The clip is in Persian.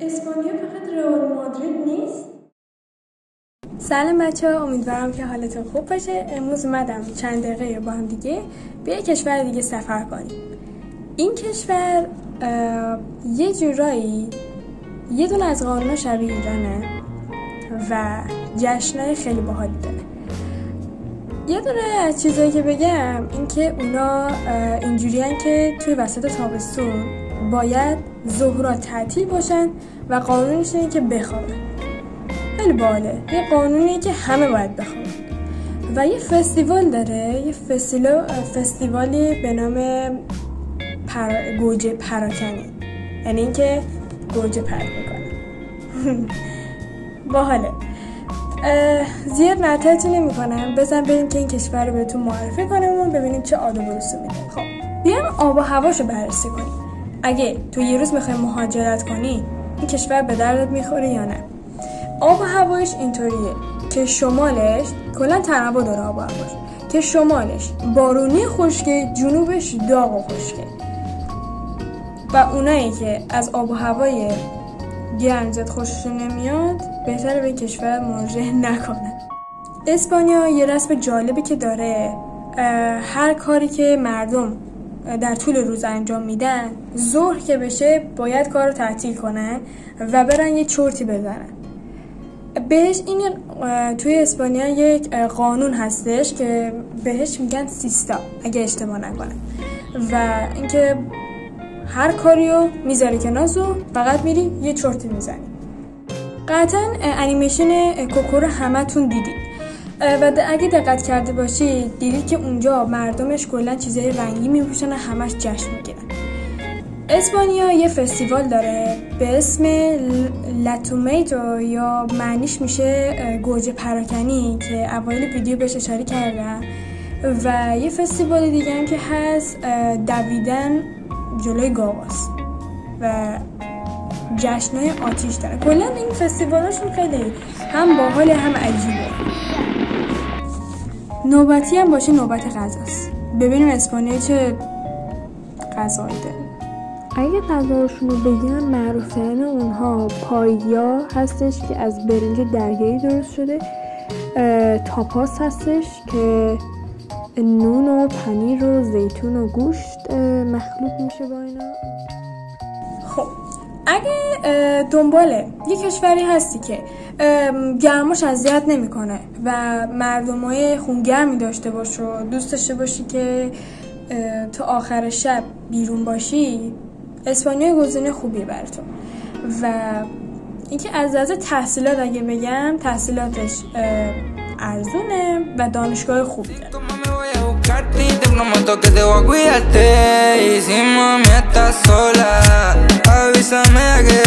اسپانیا فقط رئال مادرید نیست؟ سلام بچه‌ها، امیدوارم که حالتون خوب باشه. امروز اومدم چند دقیقه با هم دیگه به یک کشور دیگه سفر کنیم. این کشور یه جورایی یه دونه از قانونا شبیه ایرانه و جشنای خیلی باحالی داره. یه دونه از چیزایی که بگم این که اونا اینجوریان که توی وسط تابستون باید ظهرها تعطیل باشن و قانونش اینه که بخوابن. خیلی باحاله. یه قانونیه که همه باید بخوابن. و یه فستیوال داره، یه فستیوالی به نام گوجه پراکنی، یعنی اینکه گوجه پرت میکنه. باحاله. زیاد نطرتون نمی‌کنم، بزن بریم که این کشور رو بهتون معرفی کنم و ببینیم چه آداب و رسومی میده. خب بیایم آب و هواشو بررسی کنیم. اگه تو یه روز میخوای مهاجرت کنی، این کشور به دردت میخوره یا نه؟ آب و هوایش اینطوریه که شمالش کلا تنوع داره، آب و هواش که شمالش بارونی خشکه، جنوبش داغ و خشکه. و اونایی که از آب و هوای گرم زیاد خوششون نمیاد بهتره به کشور مراجعه نکنن. اسپانیا یه رسم جالبی که داره، هر کاری که مردم در طول روز انجام میدن، ظهر که بشه باید کار رو تعطیل کنن و برن یه چرتی بزنن. بهش این توی اسپانیا یک قانون هستش که بهش میگن سیستا اگه اشتباه نکنم، و اینکه هر کاریو میذاری کنار، فقط میری یه چرتی میزنی. قطعا انیمیشن کوکو رو همتون دیدید و اگه دقت کرده باشید دیدید که اونجا مردمش کلا چیزای رنگی میپوشن و همش جشن میگیرن. اسپانیا یه فستیوال داره به اسم لاتومیتو، یا معنیش میشه گوجه پراکنی که اوایل ویدیو بهش اشاره کردم. و یه فستیوال دیگه هم که هست دویدن جلوی گاواست و جشنای آتیش داره. کلا این فستیوالاشون خیلی هم باحال هم عجیبه. نوبتی هم باشه نوبت غذاست. ببینیم اسپانیا چه غذایی داره. اگه غذاشون رو بگم، معروفترین اونها پایا هستش که از برنج دریایی درست شده، تاپاس هستش که نون و پنیر و زیتون و گوشت مخلوط میشه با اینا. خب اگه دنبال یه کشوری هستی که گرماش اذیت نمیکنه و مردمای خونگرمی داشته باشه و دوست داشته باشی که تا آخر شب بیرون باشی، اسپانیا گزینه خوبیه براتون. و اینکه از لحاظ تحصیلات اگه بگم، تحصیلاتش ارزونه و دانشگاه خوبی داره. Una moto que te voy a cuidarte. Y si mami estás sola, avísame que